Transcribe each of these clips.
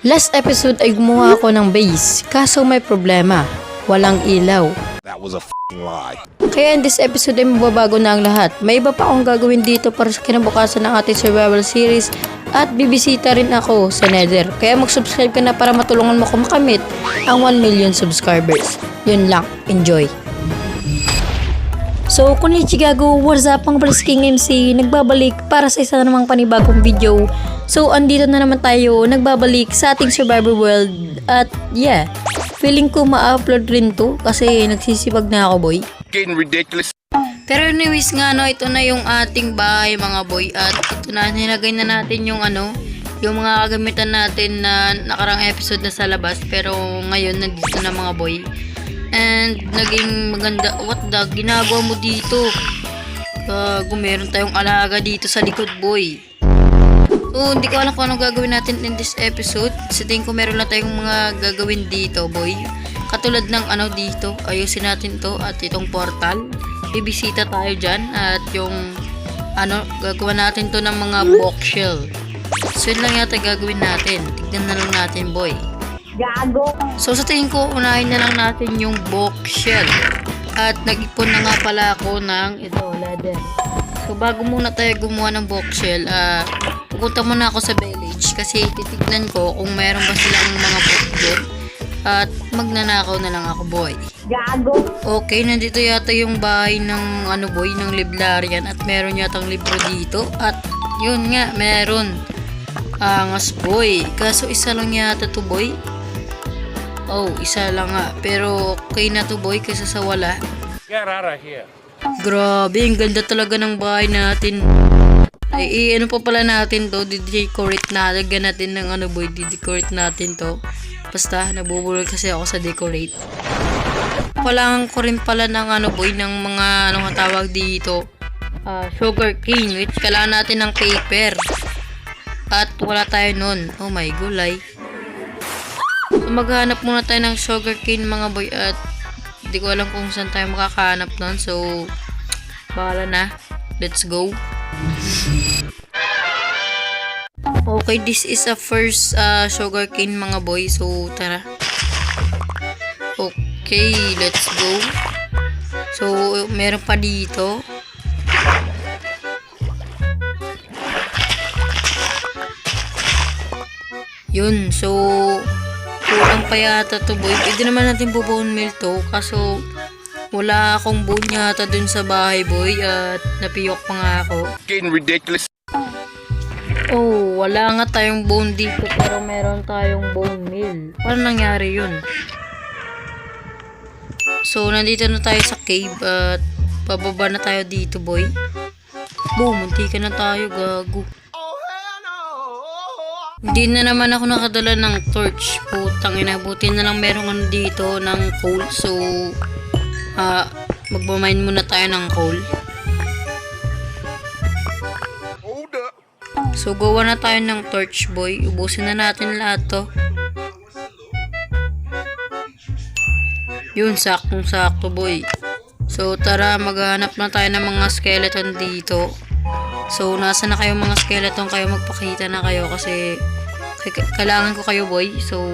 Last episode ay gumawa ako ng base, kaso may problema. Walang ilaw. That was a f***ing lie. Kaya in this episode ay mababago na ang lahat. May iba pa akong gagawin dito para sa kinabukasan ng ating survival series at bibisita rin ako sa Nether. Kaya mag-subscribe ka na para matulungan mo ako makamit ang 1 million subscribers. Yun lang, enjoy! So, konnichigago, what's up ang King MC, nagbabalik para sa isa na namang panibagong video. So, andito na naman tayo, nagbabalik sa ating survival world. At yeah, feeling ko ma-upload rin to kasi nagsisipag na ako, boy. Getting ridiculous. Pero anyways nga, no, ito na yung ating bahay, mga boy. At ito na, nilagay na natin yung yung mga kagamitan natin na nakarang episode na sa labas. Pero ngayon, nandito na, mga boy. And naging maganda. What the? Ginagawa mo dito? Meron tayong alaga dito sa likod, boy. So, hindi ko alam kung anong gagawin natin in this episode. Sa tingin ko meron lang tayong mga gagawin dito, boy. Katulad ng dito. Ayusin natin to. At itong portal. Bibisita tayo dyan. At yung gagawa natin to ng mga boxshell. So, yun lang yata gagawin natin. Tignan na lang natin, boy. Gago. So sa tingin ko, unahin na lang natin yung boxshell. At nag-ipon na nga pala ako ng ladder. So bago muna tayo gumawa ng boxshell, pupunta muna ako sa village kasi titignan ko kung meron ba silang mga box doon. At magnanakaw na lang ako, boy. Gago. Okay, nandito yata yung bahay ng boy, ng librarian at meron yatang libro dito. At yun nga, meron. Angas, boy. Kaso isa lang yata to, boy. Oh, isa lang nga. Pero okay na to, boy, kaysa sa wala. Get out of here. Grabe, ang ganda talaga ng bahay natin. Ay, pa pala natin to? Didecorate na. Lagyan natin ng boy. Didecorate natin to. Basta, nabubulol kasi ako sa decorate. Kailangan ko rin pala ng boy, ng mga tawag dito. Sugar cane, which kailangan natin ng paper. At wala tayo nun. Oh my gulay. So, maghanap muna tayo ng sugar cane, mga boy, at hindi ko alam kung saan tayo makakahanap nun. So, bahala na. Let's go. Okay, this is a first sugar cane, mga boy. So, tara. Okay, let's go. So, meron pa dito. Yun, so kulang pa yata to, boy. Pwede naman natin bone meal to. Kaso wala akong bone yata dun sa bahay, boy. At napiyok pa nga ako. Getting ridiculous. Oh, wala nga tayong bone dito. Pero meron tayong bone meal. Paano nangyari yun? So, nandito na tayo sa cave. At pababa na tayo dito, boy. Boom, munti ka na tayo, gago. Hindi na naman ako nakadala ng torch. Putang ina, buti na lang merong dito ng coal. So, magmamine muna tayo ng coal. So, gawa na tayo ng torch, boy. Ubusin na natin lahat to. Yun, saktong-sakto, boy. So, tara, maghanap na tayo ng mga skeleton dito. So, nasa na kayo mga skeleton? Kayo magpakita na kayo kasi kailangan ko kayo, boy. So,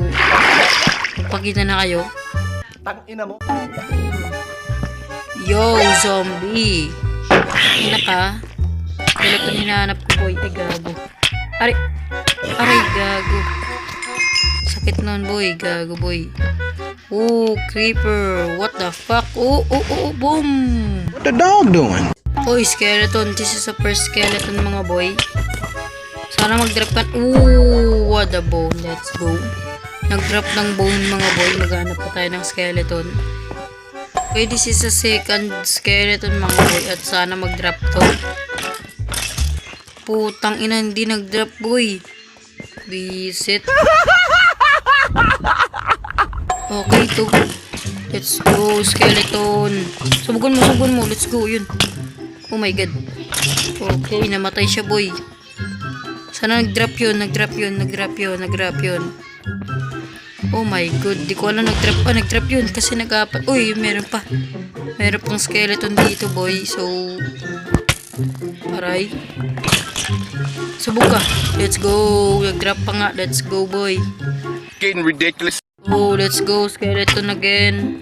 magpakita na kayo. Tangina mo. Yo, zombie. Ina ka. Skeleton hinahanap ko, boy. Ay, gago. Aray, gago. Sakit nun, boy. Gago, boy. Oh, creeper. What the fuck? Oh, boom. What the dog doing? Oh, skeleton. This is the first skeleton, mga boy. Sana mag-drop ka. Ooh, what a bone. Let's go. Nag-drop ng bone, mga boy. Maghanap pa tayo ng skeleton. Okay, this is the second skeleton, mga boy. At sana mag-drop to. Putang ina, hindi nag-drop, boy. Visit. Okay, to. Let's go, skeleton. Subugan mo. Let's go, yun. Oh my god. Okay, namatay siya, boy. Sana nag-drop yun. Oh my god, di ko alam nag-drop yun kasi nag-apat. Uy, meron pa. Meron pang skeleton dito, boy. So, aray. Subok ka. Let's go. Nag-drop pa nga. Let's go, boy. Getting ridiculous. Oh, let's go. Skeleton again.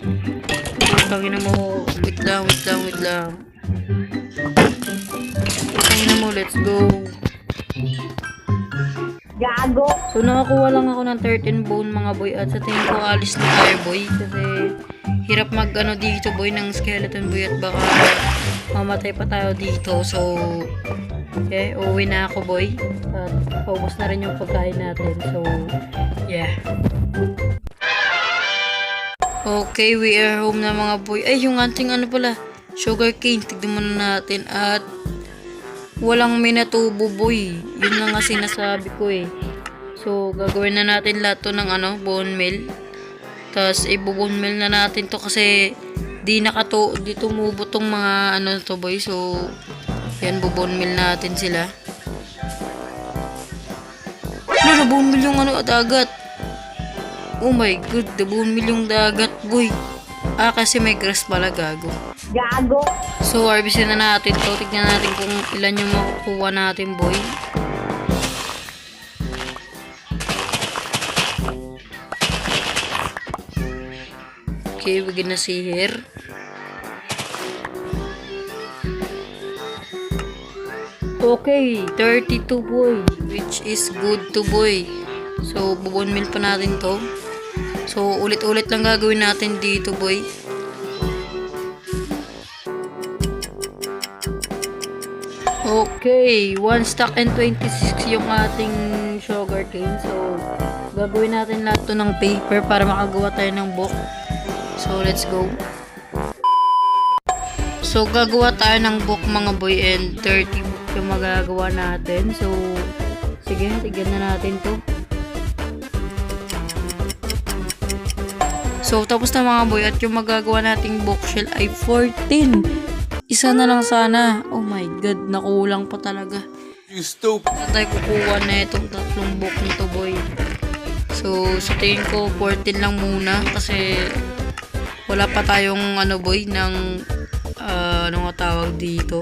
Tangina mo. Wait lang. Tangina mo. Let's go. Gago. So, nakakuha lang ako ng 13 bone, mga boy. At sa tingin ko, alis na tayo, boy. Kasi, hirap mag-ano dito, boy, ng skeleton, boy. At baka mamatay pa tayo dito. So, okay, uuwi na ako, boy. At paubos na rin yung pagkain natin. So, yeah. Okay, we are home na, mga boy. Ay, yung ating ano pala, sugar cane. Tignan muna natin. At walang minatubo, boy. Yun na nga sinasabi ko eh. So, gagawin na natin lahat to ng ano, bone meal. Tapos, i-bone meal na natin to kasi di tumubo tong mga ano to, boy. So, yan, bone meal natin sila. Ano, bone meal yung ano, dagat. Oh my god, bone meal yung dagat, boy. Ah, kasi may grass pala, gago. Gago. So, harvestin na natin to. Tignan natin kung ilan yung makukuha natin, boy. Okay, we gonna see here. Okay, 32, boy. Which is good to, boy. So, bubon meal pa natin to. So, ulit-ulit lang gagawin natin dito, boy. Okay, 1 stack and 26 yung ating sugar cane. So, gagawin natin lahat to ng paper para makagawa tayo ng book. So, let's go. So, gagawa tayo ng book, mga boy, and 30 book yung magagawa natin. So, sige, tignan na natin to. So, tapos na, mga boy, at yung magagawa nating bookshelf ay 14. Isa na lang sana. Oh my god, nakulang pa talaga. You stupid. Saan tayo kukuha na itong tatlong book nito, boy? So, sa tingin ko, 14 lang muna kasi wala pa tayong ano, boy, ng ano nga tawag dito.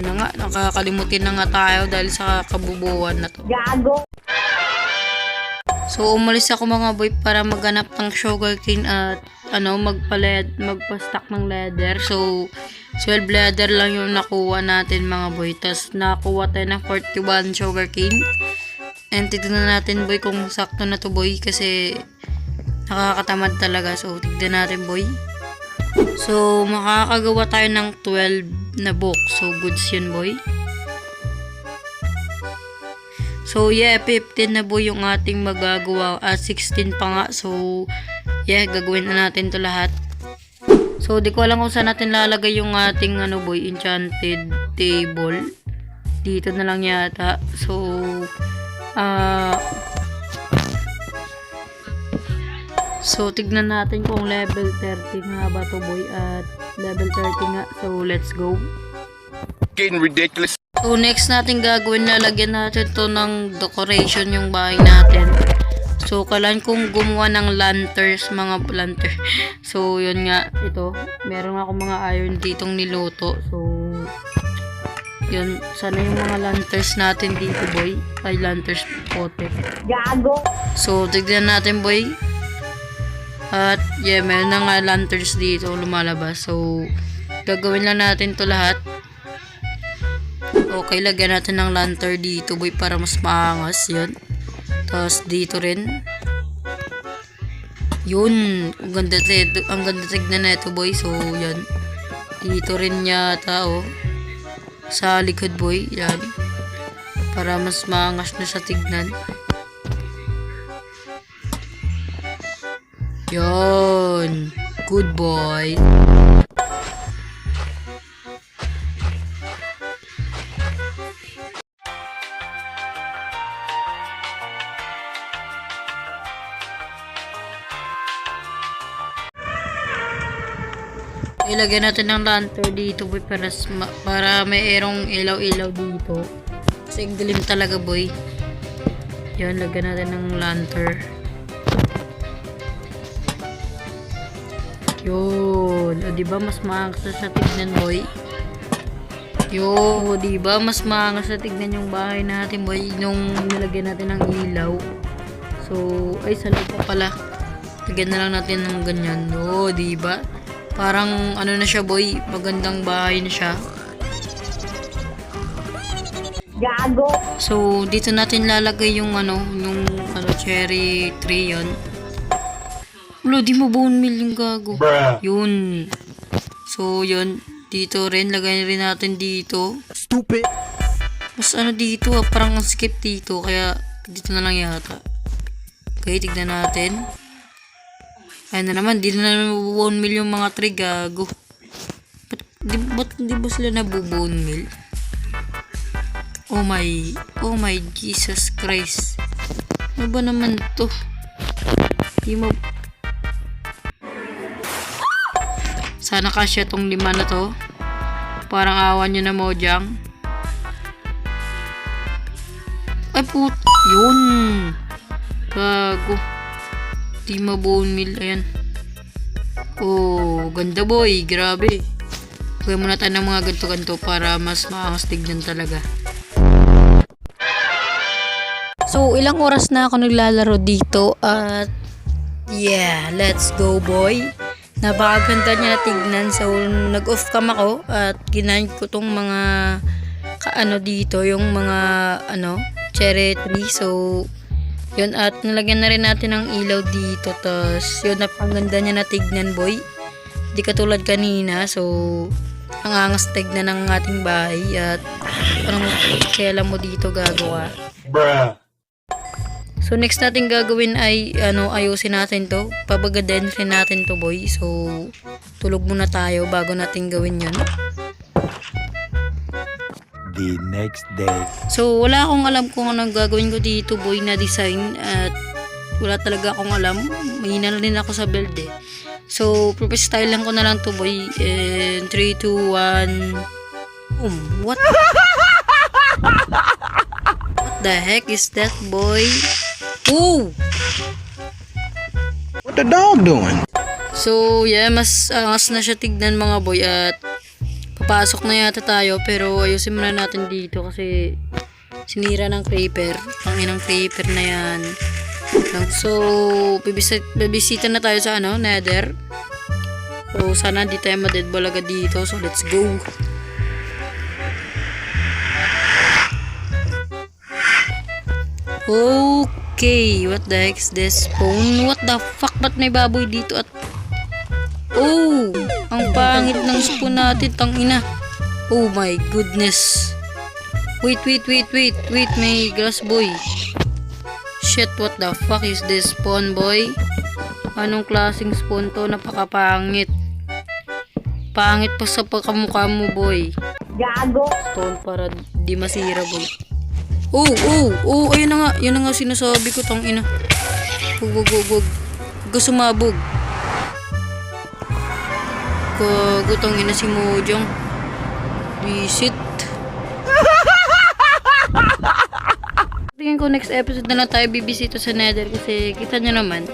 Ano nga, nakakalimutin na nga tayo dahil sa kabubuan na to. Gago. So, umalis ako, mga boy, para maghanap ng sugarcane at ano, magpa-stack ng leather. So, 12 leather lang yung nakuha natin, mga boy. Tapos, nakuha tayo ng 41 sugarcane. And, tignan natin, boy, kung sakto na to, boy. Kasi, nakakatamad talaga. So, tignan natin, boy. So, makakagawa tayo ng 12 na book. So, goods yun, boy. So, yeah, 15 na, boy, yung ating magagawa. 16 pa nga. So, yeah, gagawin na natin to lahat. So, di ko alam kung saan natin lalagay yung ating, ano, boy, enchanted table. Dito na lang yata. So, so, tignan natin kung level 30 nga ba to, boy, at level 30 nga. So, let's go. Getting ridiculous. So, next natin gagawin, lalagyan natin to ng decoration yung bahay natin. So, kailangan kong gumawa ng lanterns, mga lantern. So, yun nga, ito. Meron ako mga iron ditong niluto. So, yun. Sana yung mga lanterns natin dito, boy. Ay, lanterns pote. Gago. So, tignan natin, boy. At, yeah, meron na nga lanterns dito lumalabas. So, gagawin lang natin to lahat. Okay, lagyan natin ng lantern dito, boy, para mas maangas. Yun. Tapos, dito rin. Yun. Ang ganda tignan na ito, boy. So, yan. Dito rin yata, oh. Sa likod, boy. Yan. Para mas maangas na sa tignan. Yun. Good boy. Ilagyan natin ng lantern dito, boy, para may erong ilaw-ilaw dito. Kasi ang dilim talaga, boy. Yan, lagyan natin ng lantern. Yun. O, diba, mas maangas sa tignan, boy. Yo, di ba mas maangas na tignan yung bahay natin, boy, nung nilagyan natin ng ilaw. So, ay sa loob pa pala. Lagyan na lang natin ng ganyan. Oh, di ba? Parang ano na siya, boy, magandang bahay na siya. Gago. So, dito natin lalagay yung cherry tree yun. Wala, di mo bone meal yung gago. Yun. So, yun. Dito rin, lagay rin natin dito. Stupid. Mas dito, parang ang skip dito. Kaya, dito na lang yata. Okay, tignan natin. Ayan na naman, di na naman bone meal yung mga tree, gago. Ba't di ba sila nabubone meal? Oh my Jesus Christ. Ano ba naman to? Di mo... Sana kasya tong 5 na to. Parang awan nyo na, Mojang. Ay put... Yun! Gago. Di ma-bone meal. Ayan. Oh, ganda boy. Grabe. Huwag muna tayo ng mga ganto-ganto para mas maangas tignan talaga. So, ilang oras na ako naglalaro dito at yeah, let's go boy. Napakaganda niya na tignan. So, nag-off cam ako at ginahin ko tong mga dito, yung mga cherry tree. So, yun, at nalagyan na rin natin ng ilaw dito. Tapos, yun, napakaganda niya na tignan boy. Di katulad kanina. So, ang angas tignan ng ating bahay at anong kailan mo dito gagawa. Bruh. So, next natin gagawin ay, ayusin natin to. Pabagaden rin natin to, boy. So, tulog muna tayo bago natin gawin yun. The next day. So, So, wala akong alam kung anong gagawin ko dito, boy, na design. At wala talaga akong alam. Mahina na rin ako sa build, eh. So, style lang ko na lang to, boy. And 3, 2, 1... what? What the heck is that, boy? Ooh! what the dog doing? So, yeah, mas angas na siya tignan mga boy at papasok na yata tayo pero ayusin muna natin dito kasi sinira ng creeper. Tanginang creeper na yan. So, bibisita na tayo sa nether. So, sana di tayo ma-deadball agad dito. So, let's go. Okay, what the heck is this phone? What the fuck? Ba't may baboy dito at... Oh! Ang pangit ng spoon natin, tangina. Oh my goodness. Wait, may grass boy. Shit, what the fuck is this spawn boy? Anong klaseng spawn to? Napakapangit. Pangit pa sa pagkamukha mo boy. Gago. Stone para di masira boy. Oh, ayun na nga sinasabi ko, tangina. Wag ka sumabog. Gago, tangina si Mojang. Visit. Tingin ko next episode na lang tayo bibisita sa nether kasi kita nyo naman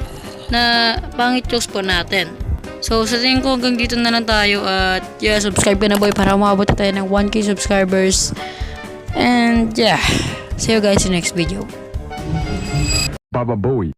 na pangit yung spawn natin. So, sa tingin ko hanggang dito na lang tayo at yeah, subscribe ka na boy para umabot tayo ng 1k subscribers. And yeah, see you guys in the next video. Baba Bowie.